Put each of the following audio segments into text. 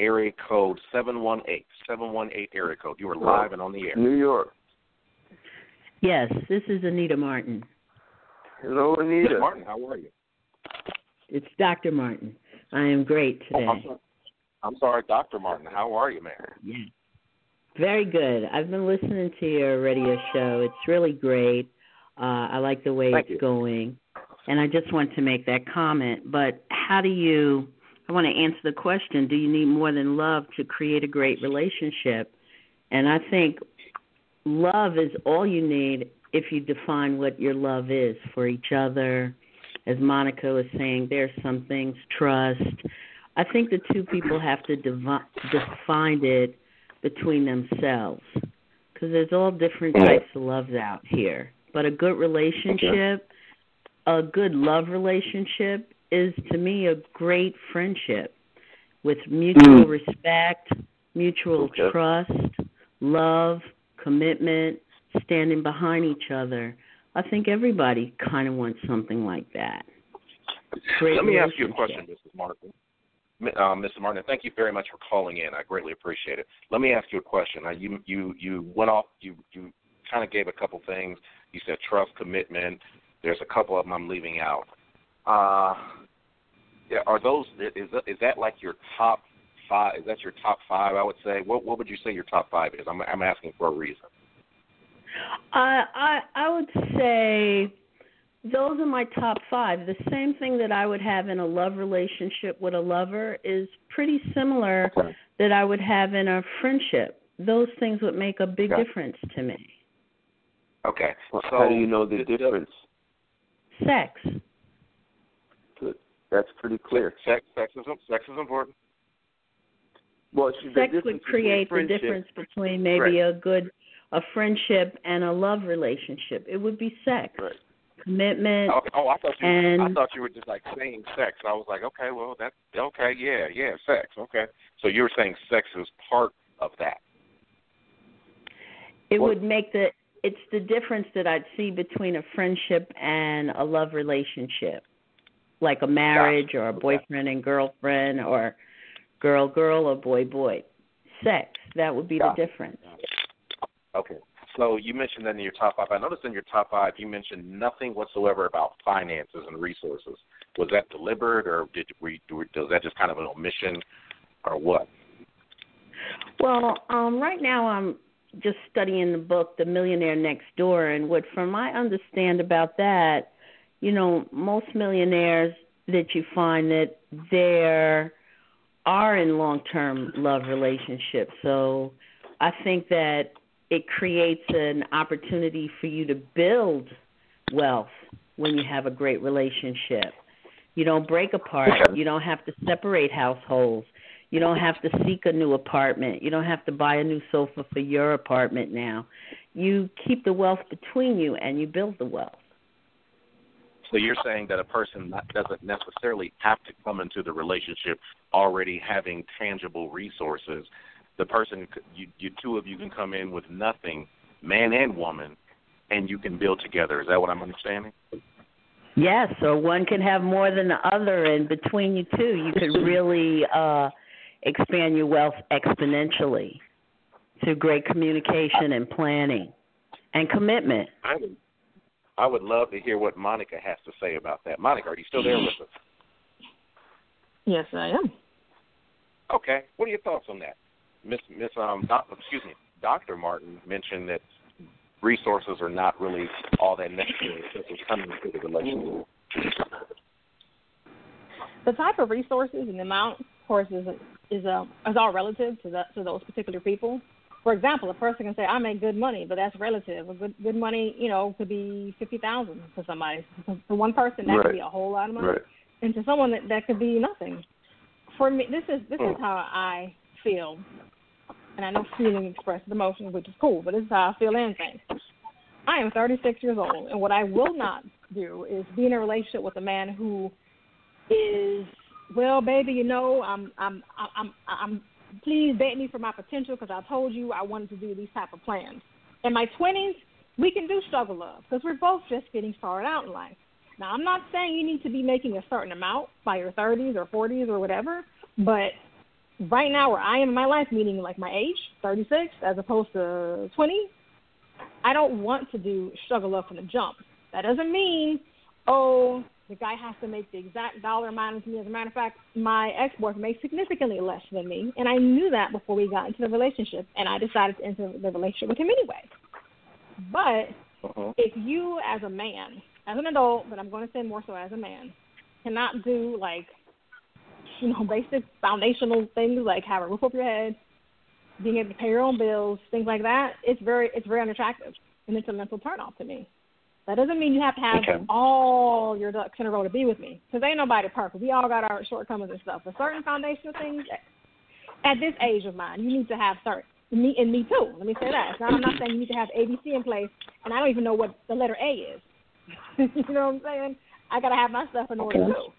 area code 718. 718 area code. You are live and on the air. New York. Yes, this is Anita Martin. Hello, Anita. Ms. Martin, how are you? It's Dr. Martin. I am great today. I'm sorry, Dr. Martin. How are you, man? Yeah. Very good. I've been listening to your radio show. It's really great. I like the way it's going. And I just want to make that comment. But I want to answer the question, do you need more than love to create a great relationship? And I think love is all you need if you define what your love is for each other. As Monica was saying, there's some things, trust. I think the two people have to define it between themselves, because there's all different types of loves out here. But a good relationship, a good love relationship is, to me, a great friendship with mutual respect, mutual trust, love, commitment, standing behind each other. I think everybody kind of wants something like that. Let me ask you a question, Mrs. Martin. Mr. Martin, thank you very much for calling in. I greatly appreciate it. Let me ask you a question. You went off, you kind of gave a couple things. You said trust, commitment. There's a couple of them I'm leaving out. Are those, is that like your top five? Is that your top five, I would say? What would you say your top five is? I'm asking for a reason. I would say those are my top five. The same thing that I would have in a love relationship with a lover is pretty similar that I would have in a friendship. Those things would make a big difference to me. Okay. So how do you know the difference? Sex. Good. That's pretty clear. Sex is important. Well, sex would create the difference between maybe a friendship and a love relationship. It would be sex. Right. Commitment. I thought you were just like saying sex. I was like, okay, well, that's okay, yeah, sex, okay. So you were saying sex is part of that. Would make it's the difference that I'd see between a friendship and a love relationship, like a marriage or a boyfriend and girlfriend or girl or boy. Sex, that would be the difference. Okay. So you mentioned that in your top five. I noticed in your top five you mentioned nothing whatsoever about finances and resources. Was that deliberate, or was that just kind of an omission, or what? Well, right now I'm just studying the book, The Millionaire Next Door, and from I understand about that, most millionaires that you find that they are in long-term love relationships. So I think that it creates an opportunity for you to build wealth when you have a great relationship. You don't break apart. You don't have to separate households. You don't have to seek a new apartment. You don't have to buy a new sofa for your apartment now. You keep the wealth between you and you build the wealth. So you're saying that a person doesn't necessarily have to come into the relationship already having tangible resources. The person, you two of you can come in with nothing, man and woman, and you can build together. Is that what I'm understanding? Yes, or one can have more than the other, and between you two, you could really expand your wealth exponentially through great communication and planning and commitment. I would love to hear what Monica has to say about that. Monica, are you still there with us? Yes, I am. Okay. What are your thoughts on that? Dr. Martin mentioned that resources are not really all that necessary since it's coming into the relationship. The type of resources and the amount, of course, is all relative to those particular people. For example, a person can say, "I make good money," but that's relative. Good money, could be $50,000 for somebody. For one person, that could be a whole lot of money, and to someone that could be nothing. For me, this is how I feel. And I know feeling expresses emotions, which is cool, but this is how I feel and think. I am 36 years old, and what I will not do is be in a relationship with a man who is, well, baby, I'm please date me for my potential because I told you I wanted to do these type of plans. In my 20s, we can do struggle love because we're both just getting started out in life. Now, I'm not saying you need to be making a certain amount by your 30s or 40s or whatever, but right now where I am in my life, meaning like my age, 36, as opposed to 20, I don't want to struggle up from the jump. That doesn't mean, the guy has to make the exact dollar amount as me. As a matter of fact, my ex-boyfriend makes significantly less than me, and I knew that before we got into the relationship, and I decided to enter the relationship with him anyway. But if you, as a man, as an adult, but I'm going to say more so as a man, cannot do, like, basic foundational things like have a roof over your head, being able to pay your own bills, things like that, it's very unattractive, and it's a mental turn-off to me. That doesn't mean you have to have all your ducks in a row to be with me, because ain't nobody perfect. We all got our shortcomings and stuff. But certain foundational things, at this age of mine, you need to have certain. Me too. Let me say that. I'm not saying you need to have ABC in place, and I don't even know what the letter A is. You know what I'm saying? I got to have my stuff in order too.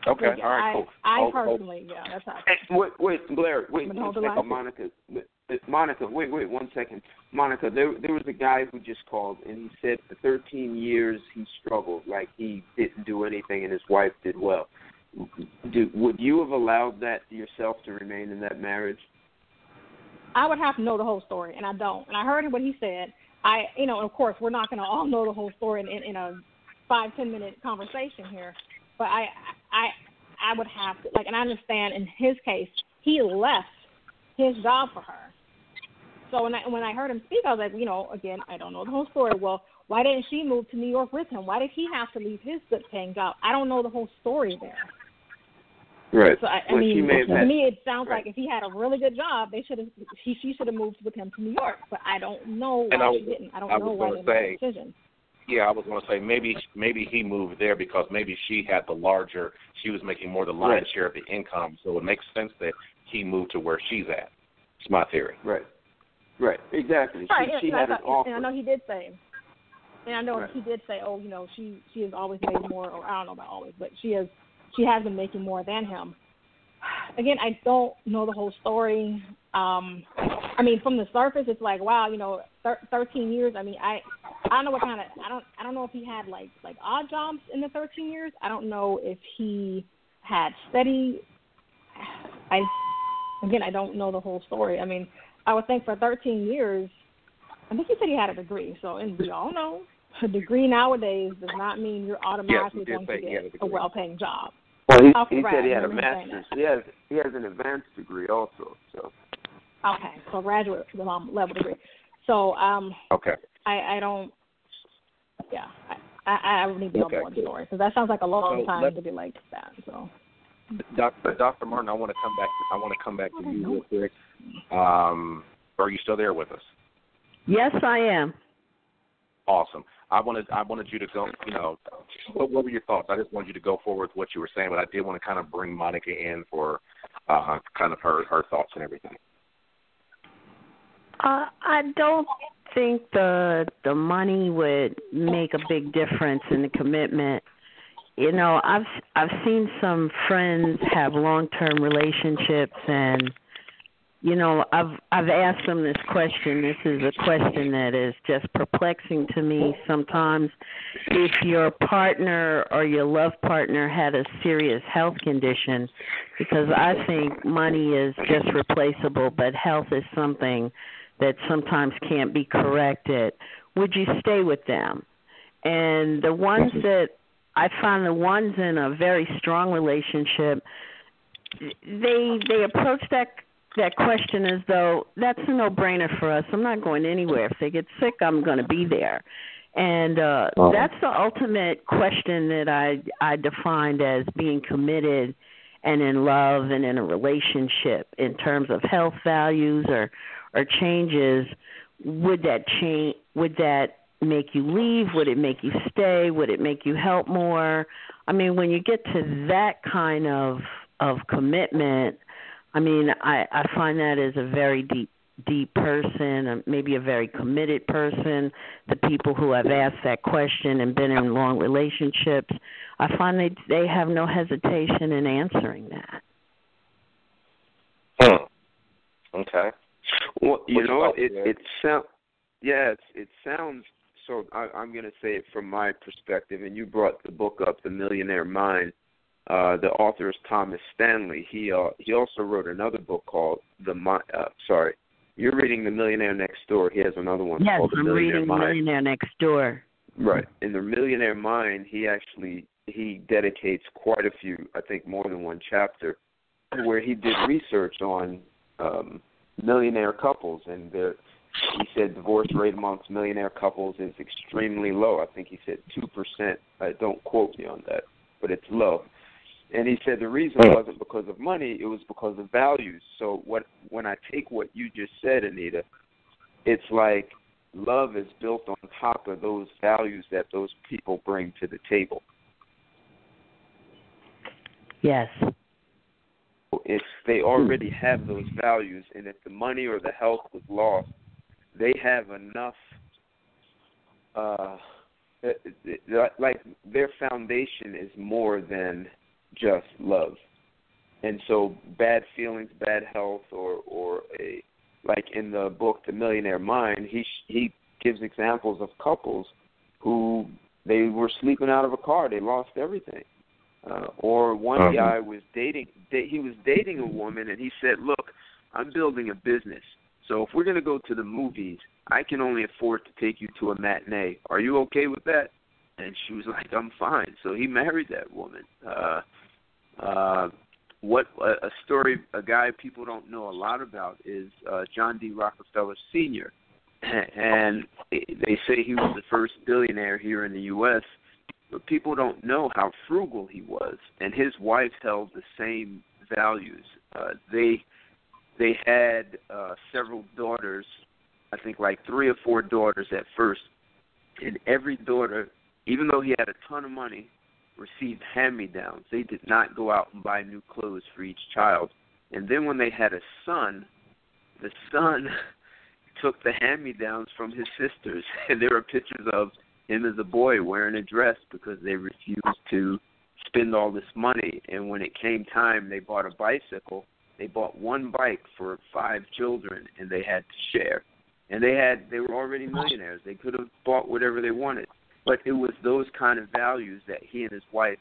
Okay, all right, cool. I personally, that's how. Wait, Blair, wait one second, Monica, wait 1 second. Monica, there was a guy who just called, and he said for 13 years he struggled, like he didn't do anything and his wife did well. Would you have allowed that yourself to remain in that marriage? I would have to know the whole story, and I don't. And I heard what he said. Of course, we're not going to all know the whole story in a 5-10 minute conversation here. But I would have to, and I understand in his case, he left his job for her. So when I heard him speak, I was like, again, I don't know the whole story. Well, why didn't she move to New York with him? Why did he have to leave his good-paying job? I don't know the whole story there. Right. So to me, it sounds like if he had a really good job, she should have moved with him to New York. But I don't know why she didn't. I don't know why they made that decision. Yeah, I was going to say maybe he moved there because maybe she was making more the lion's share of the income, so it makes sense that he moved to where she's at. It's my theory. Right, exactly. Right, she had an offer. And I know he did say, she has always made more, or I don't know about always, but she has been making more than him. Again, I don't know the whole story. From the surface, it's like, wow, 13 years. I don't know what kind of. I don't know if he had like odd jobs in the 13 years. I don't know if he had steady. I don't know the whole story. I would think for 13 years. I think he said he had a degree. So, and we all know a degree nowadays does not mean you're automatically going to get a well-paying job. Well, he said he had a master's. He has an advanced degree also. So. Okay, so graduate level degree. So okay. I don't. Yeah, I would need to know more story because that sounds like a long time to be like that. So. Dr. Martin, I want to come back to you real quick. Are you still there with us? Yes, I am. Awesome. I wanted you to go. What were your thoughts? I just wanted you to go forward with what you were saying, but I did want to kind of bring Monica in for kind of her thoughts and everything. I don't think the money would make a big difference in the commitment. I've seen some friends have long-term relationships, and I've asked them this question. This is a question that is just perplexing to me sometimes. If your partner or your love partner had a serious health condition, because I think money is just replaceable, but health is something that sometimes can't be corrected, would you stay with them? And the ones that I find, the ones in a very strong relationship, they approach that question as though that's a no-brainer for us. I'm not going anywhere. If they get sick, I'm going to be there. And that's the ultimate question that I defined as being committed and in love and in a relationship in terms of health values or changes. Would that change? Would that make you leave? Would it make you stay? Would it make you help more? When you get to that kind of commitment, I find that as a very deep person, maybe a very committed person. The people who have asked that question and been in long relationships, I find they have no hesitation in answering that. Okay. Well, it sounds. So I'm going to say it from my perspective, and you brought the book up, The Millionaire Mind. The author is Thomas Stanley. He also wrote another book called You're reading The Millionaire Next Door. He has another one called The Millionaire Mind. Yes, I'm reading The Millionaire Next Door. Right. In The Millionaire Mind, he dedicates quite a few, I think more than one chapter, where he did research on millionaire couples, and he said divorce rate amongst millionaire couples is extremely low. I think he said 2%. Don't quote me on that, but it's low. And he said the reason wasn't because of money, it was because of values. So when I take what you just said, Anita, it's like love is built on top of those values that those people bring to the table. Yes. They already have those values, and if the money or the health was lost, they have enough, like their foundation is more than just love. And so bad feelings, bad health, or like in the book The Millionaire Mind, he gives examples of couples who they were sleeping out of a car, they lost everything. Or one guy was dating a woman, and he said, look, I'm building a business, so if we're going to go to the movies, I can only afford to take you to a matinee. Are you okay with that? And she was like, I'm fine. So he married that woman. A story, a guy people don't know a lot about is John D. Rockefeller Sr., and they say he was the first billionaire here in the U.S., but people don't know how frugal he was, and his wife held the same values. They had several daughters, I think like 3 or 4 daughters at first, and every daughter, even though he had a ton of money, received hand-me-downs. They did not go out and buy new clothes for each child. And then when they had a son, the son took the hand-me-downs from his sisters, and there were pictures of him as a boy wearing a dress because they refused to spend all this money. And when it came time, they bought a bicycle. They bought one bike for 5 children, and they had to share. And they were already millionaires. They could have bought whatever they wanted. But it was those kind of values that he and his wife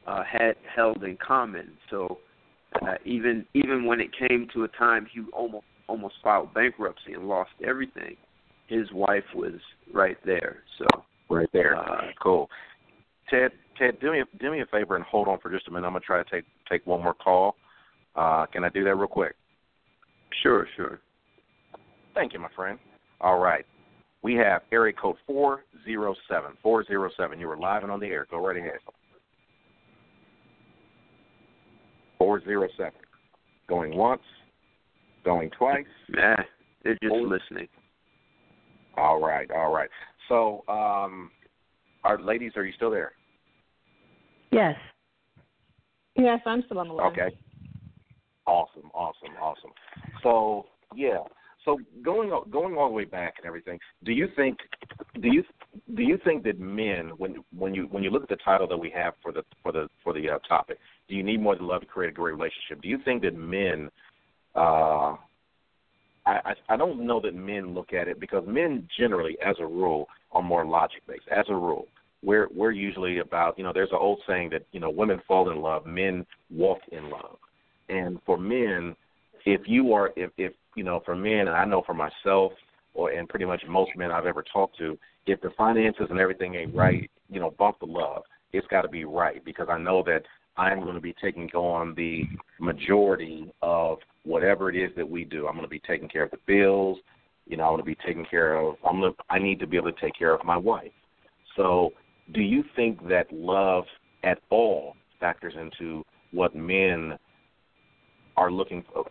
had held in common. So even when it came to a time he almost filed bankruptcy and lost everything, his wife was right there. So right there, cool. Ted, do me a favor and hold on for just a minute. I'm gonna try to take one more call. Can I do that real quick? Sure. Thank you, my friend. All right. We have area code 407. 407. You were live and on the air. Go right ahead. 407. Going once. Going twice. Nah, they're just listening. All right. So, ladies, are you still there? Yes. Yes, I'm still on the line. Okay. Awesome. So, yeah. So going all the way back and everything, do you think that men, when you look at the title that we have for the topic, do you need more than love to create a great relationship? Do you think that men, I don't know that men look at it, because men generally, as a rule, are more logic based. As a rule, we're usually about, there's an old saying that women fall in love, men walk in love, and for men, for men, and I know for myself, and pretty much most men I've ever talked to, if the finances and everything ain't right, bump the love. It's got to be right, because I know that I'm going to be taking on the majority of whatever it is that we do. I'm going to be taking care of the bills. I'm going to be taking care of. I need to be able to take care of my wife. So, do you think that love at all factors into what men are looking for?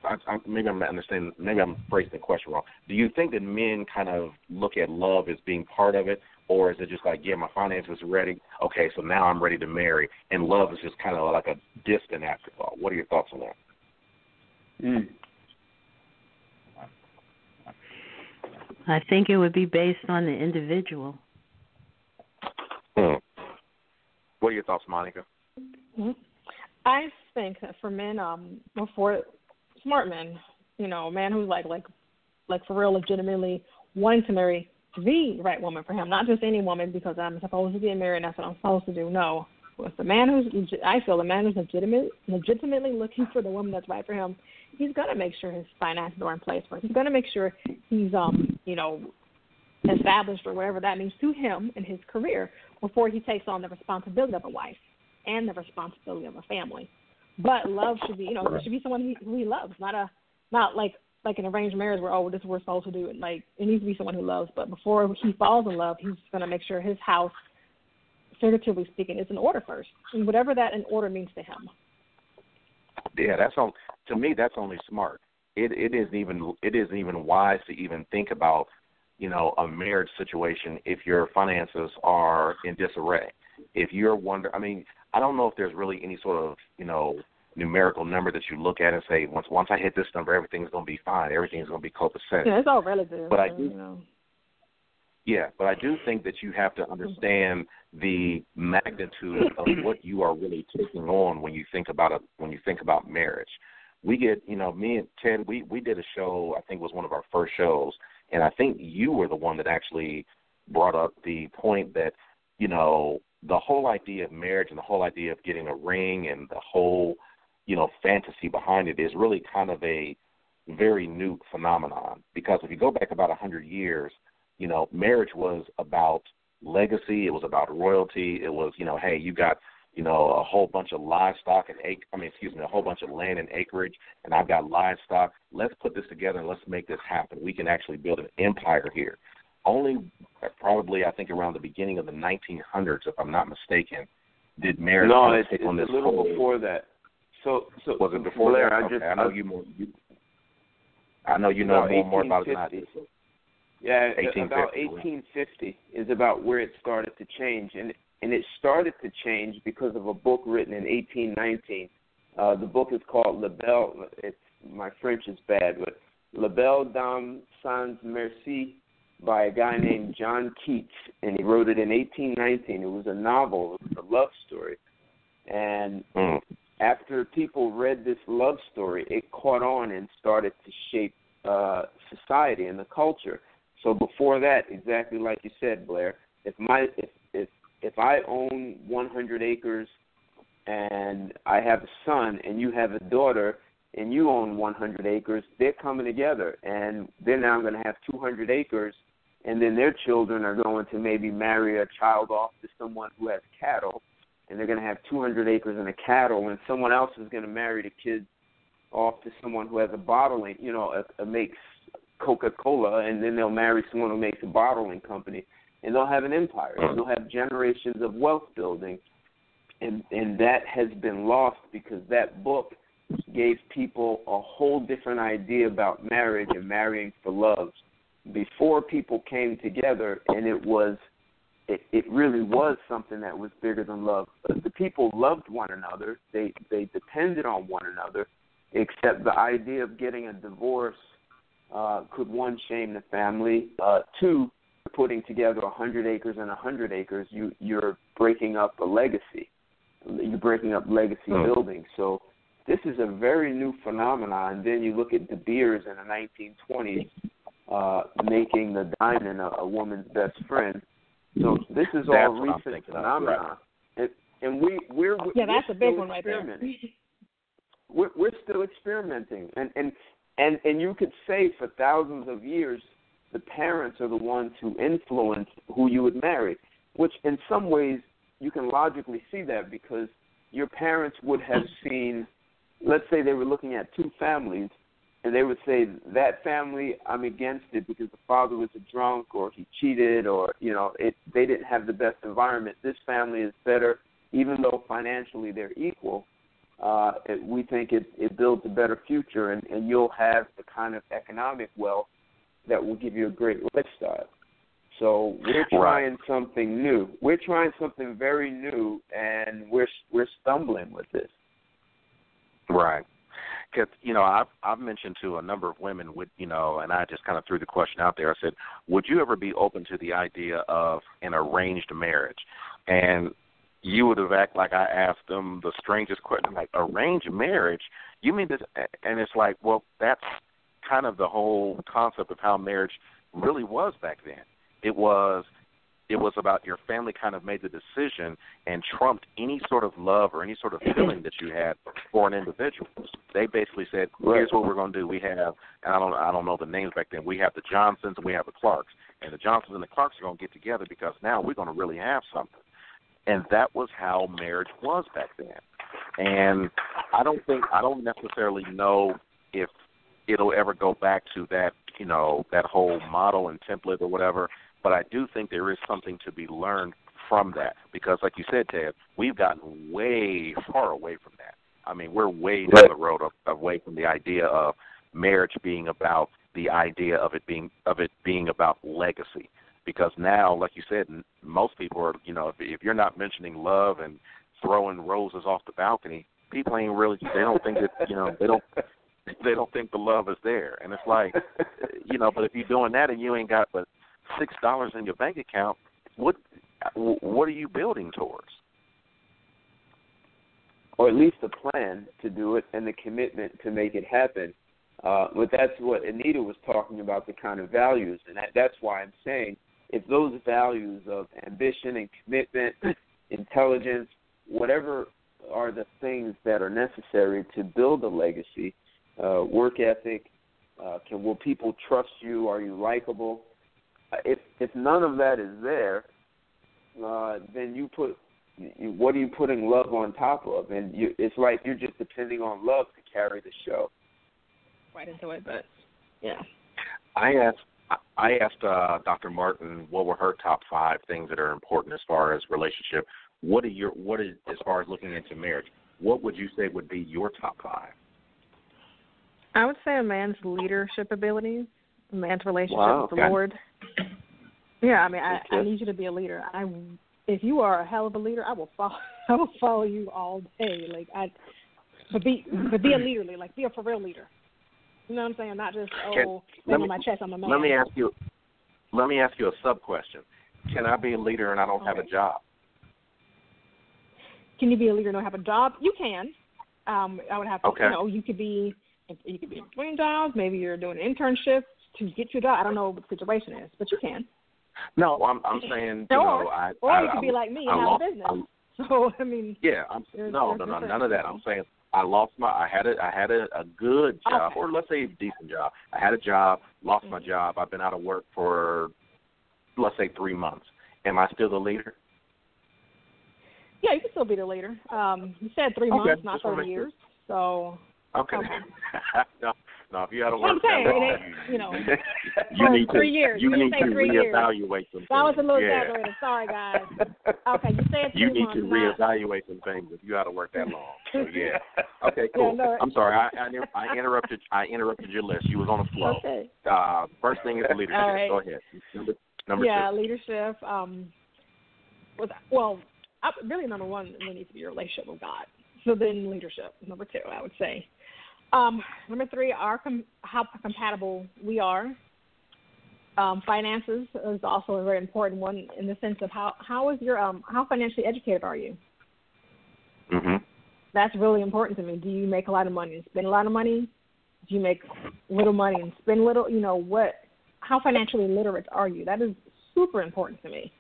Maybe I'm not understanding. Maybe I'm phrasing the question wrong. Do you think that men kind of look at love as being part of it, or is it just like, yeah, my finances are ready, okay, so now I'm ready to marry, and love is just kind of like a distant afterthought? What are your thoughts on that? I think it would be based on the individual. What are your thoughts, Monica? Mm-hmm. I think that for men, for smart men, a man who's like for real, legitimately wanting to marry the right woman for him, not just any woman because I'm supposed to get married and that's what I'm supposed to do. No, Well, if the man I feel the man who's legitimately looking for the woman that's right for him, he's gonna make sure his finances are in place first. He's gonna make sure he's established or whatever that means to him in his career before he takes on the responsibility of a wife and the responsibility of a family. But love should be, it should be someone who he loves, not like an arranged marriage where, this is what we're supposed to do. Like, it needs to be someone who loves. But before he falls in love, he's going to make sure his house, figuratively speaking, is in order first, and whatever that in order means to him. Yeah, to me, that's only smart. It isn't even wise to even think about, a marriage situation if your finances are in disarray. If you're I don't know if there's really any sort of, numerical number that you look at and say, once I hit this number, everything's going to be fine. Everything's going to be copacetic. Yeah, it's all relative. But I do think that you have to understand the magnitude of what you are really taking on when you think about marriage. We get, me and Ted, we did a show, I think it was one of our first shows, and I think you were the one that actually brought up the point that, the whole idea of marriage and the whole idea of getting a ring and the whole, fantasy behind it is really kind of a very new phenomenon. Because if you go back about 100 years, marriage was about legacy. It was about royalty. It was, hey, you got, a whole bunch of livestock a whole bunch of land and acreage, and I've got livestock. Let's put this together and let's make this happen. We can actually build an empire here. Only probably, I think, around the beginning of the 1900s, if I'm not mistaken, did marriage take on this. No, it's a little before that. So was it before Blair, that? I know you more. I know you know more about it than I do. Yeah, 1850, about 1850 is about where it started to change, and it started to change because of a book written in 1819. The book is called La Belle. My French is bad, but La Belle Dame Sans Merci by a guy named John Keats, and he wrote it in 1819. It was a novel. It was a love story, and after people read this love story, it caught on and started to shape society and the culture. So before that, exactly like you said, Blair, if I own 100 acres and I have a son and you have a daughter and you own 100 acres, they're coming together and they're now going to have 200 acres, and then their children are going to maybe marry a child off to someone who has cattle, and they're going to have 200 acres and a cattle, and someone else is going to marry the kids off to someone who has a bottling, makes Coca-Cola, and then they'll marry someone who makes a bottling company, and they'll have an empire. And they'll have generations of wealth building, and that has been lost because that book gave people a whole different idea about marriage and marrying for love. Before people came together, and it really was something that was bigger than love. The people loved one another. They depended on one another, except the idea of getting a divorce could, one, shame the family, two, putting together 100 acres and 100 acres, you're breaking up a legacy. You're breaking up legacy building. So this is a very new phenomenon. And then you look at De Beers in the 1920s making the diamond a woman's best friend. So this is all recent phenomenon. Right. And we're that's a big one right there. We're still experimenting. And you could say for thousands of years, the parents are the ones who influence who you would marry, which in some ways you can logically see that because your parents would have seen, let's say they were looking at two families, and they would say, that family, I'm against it because the father was a drunk or he cheated or, they didn't have the best environment. This family is better, even though financially they're equal. We think it builds a better future, and you'll have the kind of economic wealth that will give you a great lifestyle. So we're trying something new. We're trying something very new, and we're stumbling with this. Right. Because, I've mentioned to a number of women, and I just kind of threw the question out there. I said, would you ever be open to the idea of an arranged marriage? And you would have acted like I asked them the strangest question, like, arranged marriage? You mean this? And it's like, well, that's kind of the whole concept of how marriage really was back then. It was about your family kind of made the decision and trumped any sort of love or any sort of feeling that you had for an individual. They basically said, here's what we're going to do. We have, and I don't know the names back then, we have the Johnsons and we have the Clarks. And the Johnsons and the Clarks are going to get together because now we're going to really have something. And that was how marriage was back then. And I don't necessarily know if it'll ever go back to that, that whole model and template or whatever. But I do think there is something to be learned from that because, like you said, Ted, we've gotten way far away from that. I mean, we're way down the road away from the idea of marriage being about the idea of it being about legacy. Because now, like you said, most people are, if you're not mentioning love and throwing roses off the balcony, people ain't really. They don't think that, they don't think the love is there. And it's like, but if you're doing that and you ain't got but $6 in your bank account, what are you building towards? Or at least a plan to do it and the commitment to make it happen. But that's what Anita was talking about, the kind of values. And that's why I'm saying if those values of ambition and commitment, intelligence, whatever are the things that are necessary to build a legacy, work ethic, will people trust you? Are you likable? If none of that is there, then what are you putting love on top of? And it's like you're just depending on love to carry the show. Right into it, but yeah. I asked Dr. Martin what were her top 5 things that are important as far as relationship. What is as far as looking into marriage? What would you say would be your top 5? I would say a man's leadership abilities, a man's relationship with the Lord. Yeah, I mean, I need you to be a leader. If you are a hell of a leader, I will follow you all day. But be a leader, like be a for real leader. You know what I'm saying? Not just on my chest, I'm a man. Let me ask you a sub question. Can I be a leader and I don't have a job? Can you be a leader and not have a job? You can. I would have to. Okay. You could be between jobs. Maybe you're doing an internship to get you a job. I don't know what the situation is, but you can. No, I'm saying or you could be like me and have a business. So I mean. Yeah, no, none of that. I'm saying I had a good job, or let's say a decent job. I had a job, lost my job. I've been out of work for, let's say, 3 months. Am I still the leader? Yeah, you can still be the leader. You said 3 months, not 30 years. So. Okay. No, if you had to work that long, you need 3 years. You need to 3 years. reevaluate some things. That was a little exaggerated. Sorry, guys. Okay, you said 3 you need months. to reevaluate some things if you had to work that long. So yeah. Okay, cool. Yeah, no. I'm sorry. I interrupted. I interrupted your list. You was on the flow. Okay. First thing is leadership. All right. Go ahead. Number 2. Yeah, leadership. Really number 1 needs to be your relationship with God. So then leadership. Number 2, I would say. Number 3, how compatible we are. Finances is also a very important one in the sense of how is your how financially educated are you? Mhm. That's really important to me. Do you make a lot of money and spend a lot of money? Do you make little money and spend little? How financially literate are you? That is super important to me.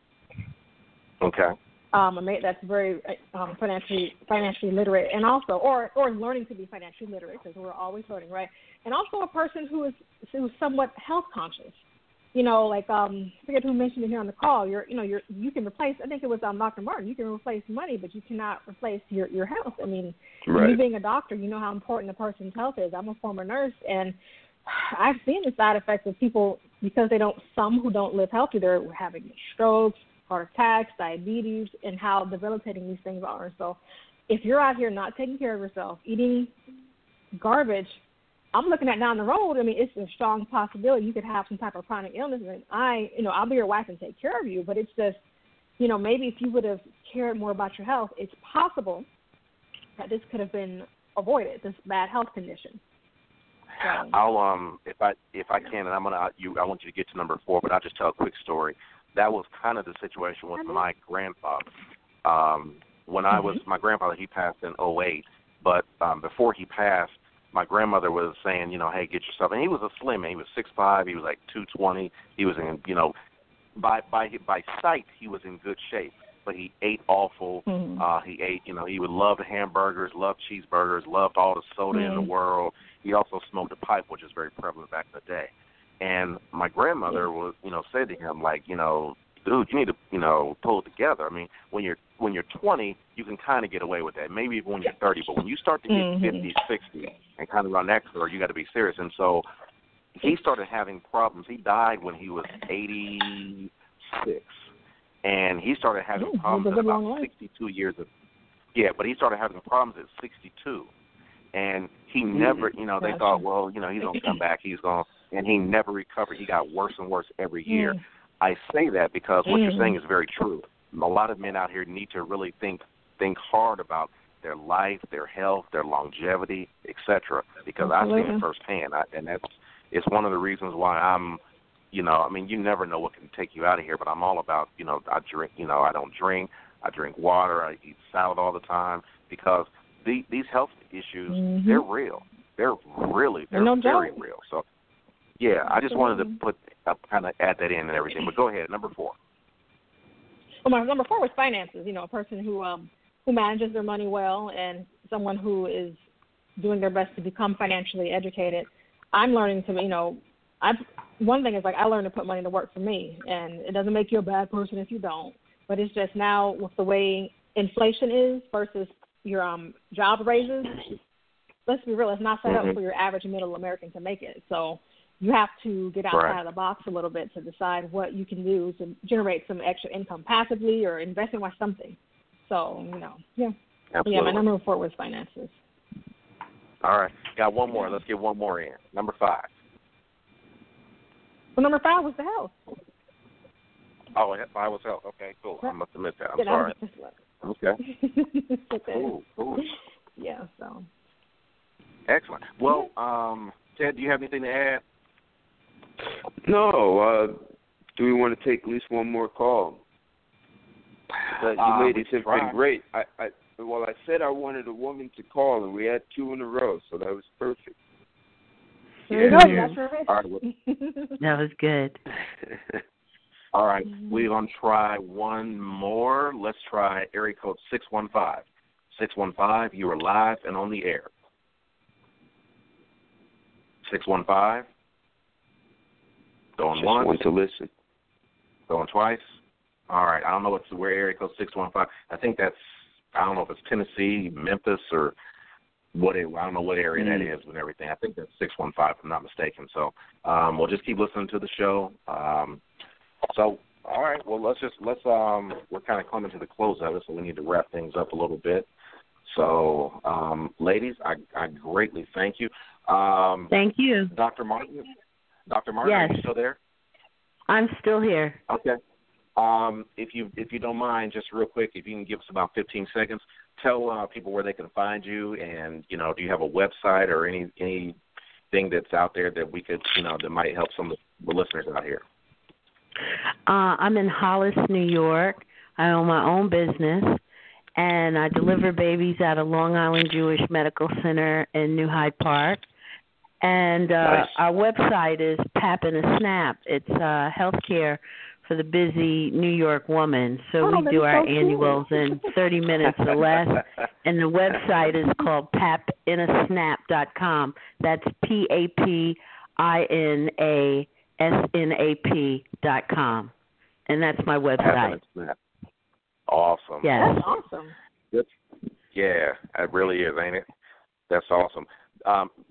Okay. A mate that's very financially literate, and also or learning to be financially literate, because we're always learning, right? And also a person who's somewhat health conscious. Forget who mentioned it here on the call. You can replace. I think it was Dr. Martin. You can replace money, but you cannot replace your health. I mean, right. You being a doctor, you know how important a person's health is. I'm a former nurse, and I've seen the side effects of people because some who don't live healthy, they're having strokes, heart attacks, diabetes, and how debilitating these things are. So if you're out here not taking care of yourself, eating garbage, I'm looking at down the road, I mean, it's a strong possibility you could have some type of chronic illness. And I'll be your wife and take care of you, but it's just, maybe if you would have cared more about your health, it's possible that this could have been avoided, this bad health condition. So, I'll if I can, and I want you to get to number 4, but I'll just tell a quick story. That was kind of the situation with my grandfather. When I was my grandfather, he passed in 2008, but before he passed, my grandmother was saying, hey, get yourself. And he was a slim man. He was 6'5". He was like 220. He was in, by sight, he was in good shape, but he ate awful. He ate, he would love hamburgers, loved cheeseburgers, loved all the soda in the world. He also smoked a pipe, which is very prevalent back in the day. And my grandmother was, said to him, like, dude, you need to, pull it together. I mean, when you're 20, you can kind of get away with that. Maybe even when you're 30, but when you start to get 50, 60, and kind of run that curve, you got to be serious. And so he started having problems. He died when he was 86, and he started having problems at about 62 years of. Yeah, but he started having problems at 62, and he never, they thought, well, he's gonna come back, and he never recovered. He got worse and worse every year. I say that because what you're saying is very true. A lot of men out here need to really think hard about their life, their health, their longevity, etc. Because I've seen it firsthand, and it's one of the reasons why I'm, you never know what can take you out of here. But I'm all about, I drink, I don't drink, I drink water, I eat salad all the time because these health issues, they're real. They're very real. So, yeah, I just wanted to kind of add that in and everything. But go ahead, number 4. Well, my number 4 was finances. A person who manages their money well and someone who is doing their best to become financially educated. I'm learning to, one thing is like I learned to put money to work for me, and it doesn't make you a bad person if you don't. But it's just now with the way inflation is versus your job raises. Let's be real, it's not set up for your average middle American to make it. So you have to get outside of the box a little bit to decide what you can do to generate some extra income passively or invest in something. So, yeah. Absolutely. Yeah, my number 4 was finances. All right. Got one more. Let's get one more in. Number 5. Well, number 5 was the health. Oh, 5 was health. Okay, cool. I must have missed that. I'm sorry. Okay. Cool. Yeah, so. Excellent. Well, Ted, do you have anything to add? No. Do we want to take at least one more call? You ladies have been great. I said I wanted a woman to call, and we had 2 in a row, so that was perfect. There you go. That's perfect. All right. That was good. All right. We're going to try one more. Let's try area code 615. 615, you are live and on the air. 615. Going once. Want to listen. Going twice. All right. I don't know where area code 615. I think I don't know if it's Tennessee, Memphis, or whatever. I don't know what area that is and everything. I think that's 615, if I'm not mistaken. So we'll just keep listening to the show. So, all right. Well, let's we're kind of coming to the close of it, so we need to wrap things up a little bit. So, ladies, I greatly thank you. Thank you. Dr. Martin, yes. Are you still there? I'm still here. Okay. If you don't mind, just real quick, if you can give us about 15 seconds, tell people where they can find you, and do you have a website or anything that's out there that we could that might help some of the listeners out here? I'm in Hollis, New York. I own my own business, and I deliver babies at a Long Island Jewish Medical Center in New Hyde Park. And nice. Our website is Pap in a Snap. It's healthcare for the busy New York woman. So we do our annuals in 30 minutes or less. And the website is called papinasnap.com. That's PAPINASNAP.com. And that's my website. Awesome. Yes. That's awesome. Yeah, it really is, ain't it? That's awesome.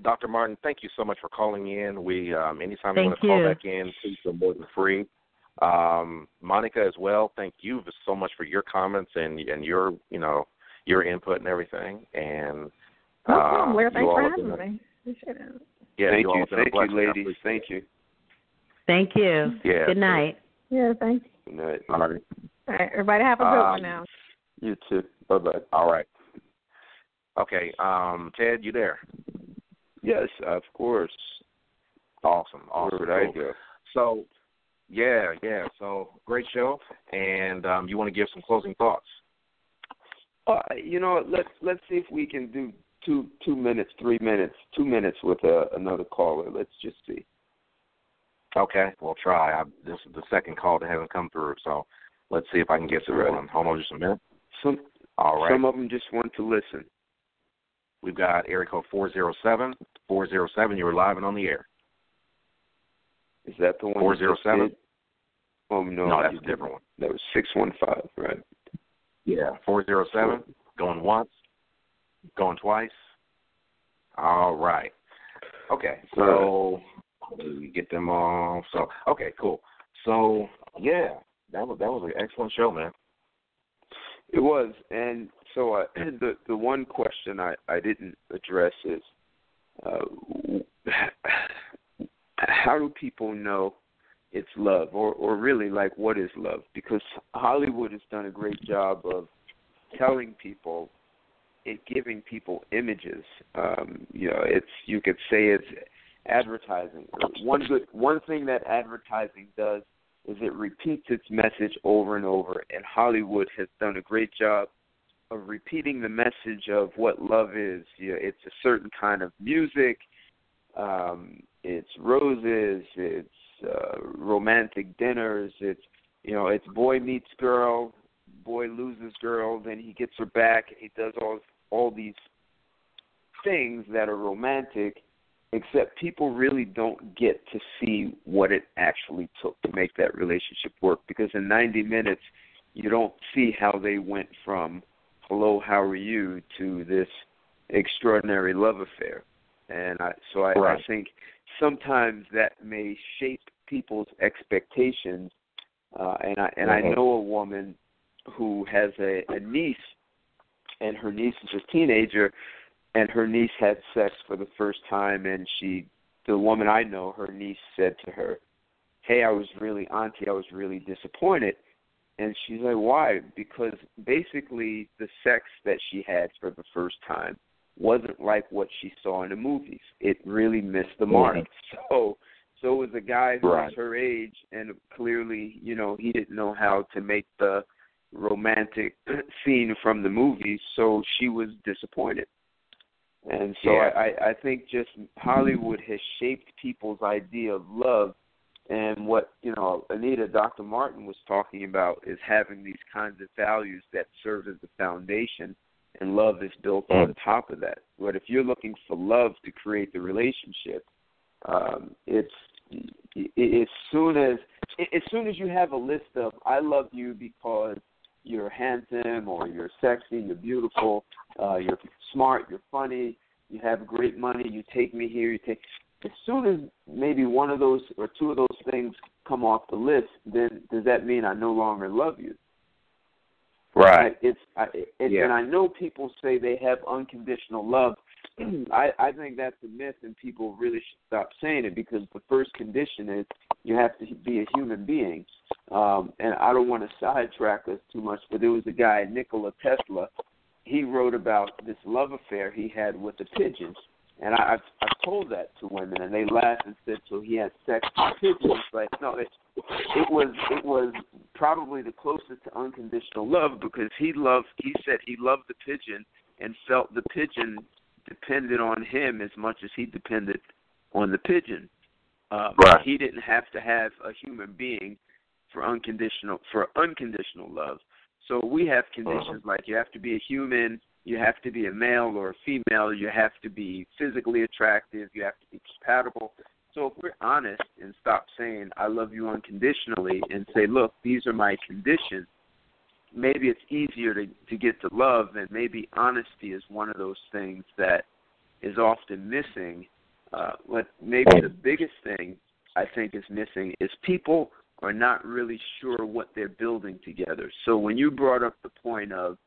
Dr. Martin, thank you so much for calling in. We anytime you want to call back in, please feel more than free. Monica as well, thank you so much for your comments and your your input and everything. And no problem, Blair. Thanks for having me. Appreciate it. Yeah, thank you, ladies. Thank you. Thank you. Yeah. Good night. Yeah, thanks. Good night. All right. All right, everybody have a good one now. You too. Bye-bye. All right. Okay, Ted, you there? Yes, of course. Awesome. Where would I go? So, yeah. So, great show, and you want to give some closing thoughts? Let's see if we can do 2 minutes, 3 minutes, 2 minutes with another caller. Let's just see. Okay, we'll try. This is the second call that hasn't come through, so let's see if I can get through one. Hold on just a minute. All right. Some of them just want to listen. We've got area code 407. 407, you're live and on the air. Is that the one? 407? Oh, no, that's a different one. That was 615, right? Yeah, 407, going once, going twice. All right. Okay, so we get them all. So, okay, cool. So, yeah, that was an excellent show, man. It was, and so the one question I didn't address is, how do people know it's love, or really, like, what is love? Because Hollywood has done a great job of telling people, giving people images. You could say it's advertising. One thing that advertising does is it repeats its message over and over, and Hollywood has done a great job of repeating the message of what love is. It's a certain kind of music, it's roses, it's romantic dinners, it's boy meets girl, boy loses girl, then he gets her back, he does all these things that are romantic, except people really don't get to see what it actually took to make that relationship work, because in 90 minutes you don't see how they went from hello, how are you, to this extraordinary love affair. And I think sometimes that may shape people's expectations. I know a woman who has a niece, and her niece is a teenager, and her niece had sex for the first time, and the woman I know, her niece said to her, "Hey, Auntie, I was really disappointed." And she's like, "Why?" Because basically the sex that she had for the first time wasn't like what she saw in the movies. It really missed the mark. So it was a guy who was her age, and clearly, he didn't know how to make the romantic scene from the movies, so she was disappointed. And so I think just Hollywood has shaped people's idea of love. And what, Anita, Dr. Martin was talking about is having these kinds of values that serve as the foundation, and love is built on the top of that. But if you're looking for love to create the relationship, it's as soon as you have a list of "I love you because you're handsome, or you're sexy, you're beautiful, you're smart, you're funny, you have great money, you take me here, as soon as maybe one of those or two of those things come off the list, then does that mean I no longer love you? Right. And I know people say they have unconditional love. I think that's a myth, and people really should stop saying it, because the first condition is you have to be a human being. And I don't want to sidetrack us too much, but there was a guy, Nikola Tesla. He wrote about this love affair he had with a pigeon. And I've told that to women, and they laughed and said, "So he had sex with pigeons?" Like, no, it was probably the closest to unconditional love, because he said he loved the pigeon and felt the pigeon depended on him as much as he depended on the pigeon. He didn't have to have a human being for unconditional love. So we have conditions like you have to be a human, you have to be a male or a female, you have to be physically attractive, you have to be compatible. So if we're honest and stop saying "I love you unconditionally" and say, "Look, these are my conditions," maybe it's easier to get to love, and maybe honesty is one of those things that is often missing. But maybe the biggest thing I think is missing is people are not really sure what they're building together. So when you brought up the point of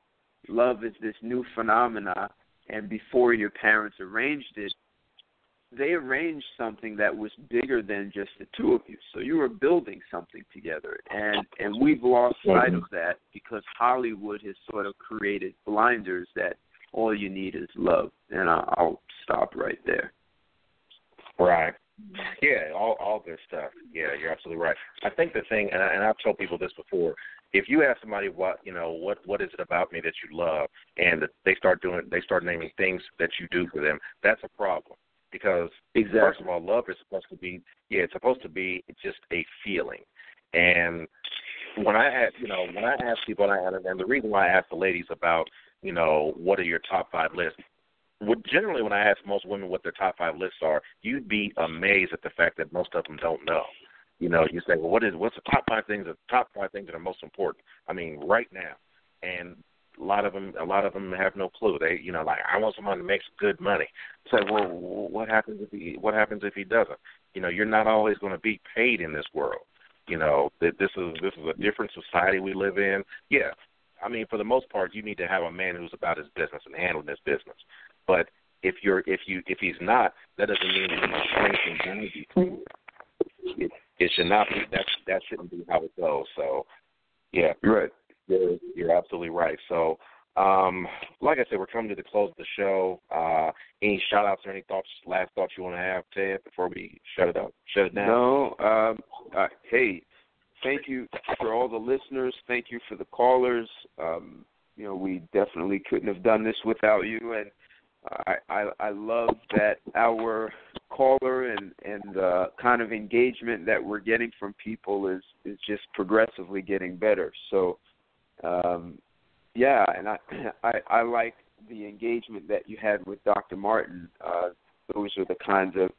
love is this new phenomena, and before your parents arranged it, they arranged something that was bigger than just the two of you. So you were building something together, and we've lost sight of that because Hollywood has sort of created blinders that all you need is love. And I'll stop right there. Right. Yeah, all good stuff. Yeah, you're absolutely right. I think the thing, and I've told people this before, if you ask somebody what is it about me that you love, and they start naming things that you do for them, that's a problem. Because first of all, love is supposed to be it's supposed to be just a feeling. And when I ask people, and the reason why I ask the ladies about, what are your top 5 lists, generally when I ask most women what their top 5 lists are, you'd be amazed at the fact that most of them don't know. You say, well, what's the top 5 things that are most important? I mean, right now. And a lot of them have no clue. They, I want someone that makes good money. Say, well, what happens if he doesn't? You're not always going to be paid in this world. This is a different society we live in. Yeah, I mean, for the most part, you need to have a man who's about his business and handling his business. But if he's not, that doesn't mean that he's strength and value. It should not be. That shouldn't be how it goes. So, yeah, right. You're absolutely right. So, like I said, we're coming to the close of the show. Any shout-outs or any last thoughts you want to have, Ted, before we shut it down? No. Hey, thank you for all the listeners. Thank you for the callers. We definitely couldn't have done this without you. And I love that our caller and the kind of engagement that we're getting from people is just progressively getting better. So, and I like the engagement that you had with Dr. Martin. Those are the kinds of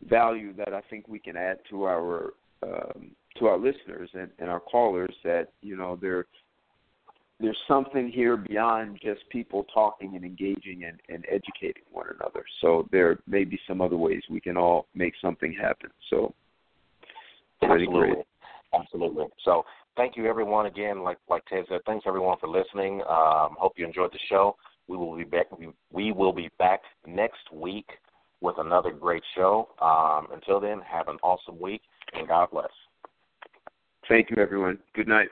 value that I think we can add to our listeners and our callers, that there's something here beyond just people talking and engaging and educating one another. So there may be some other ways we can all make something happen. So Absolutely. So thank you, everyone. Again, like Ted said, thanks everyone for listening. Hope you enjoyed the show. We will be back. We will be back next week with another great show. Until then, have an awesome week, and God bless. Thank you, everyone. Good night.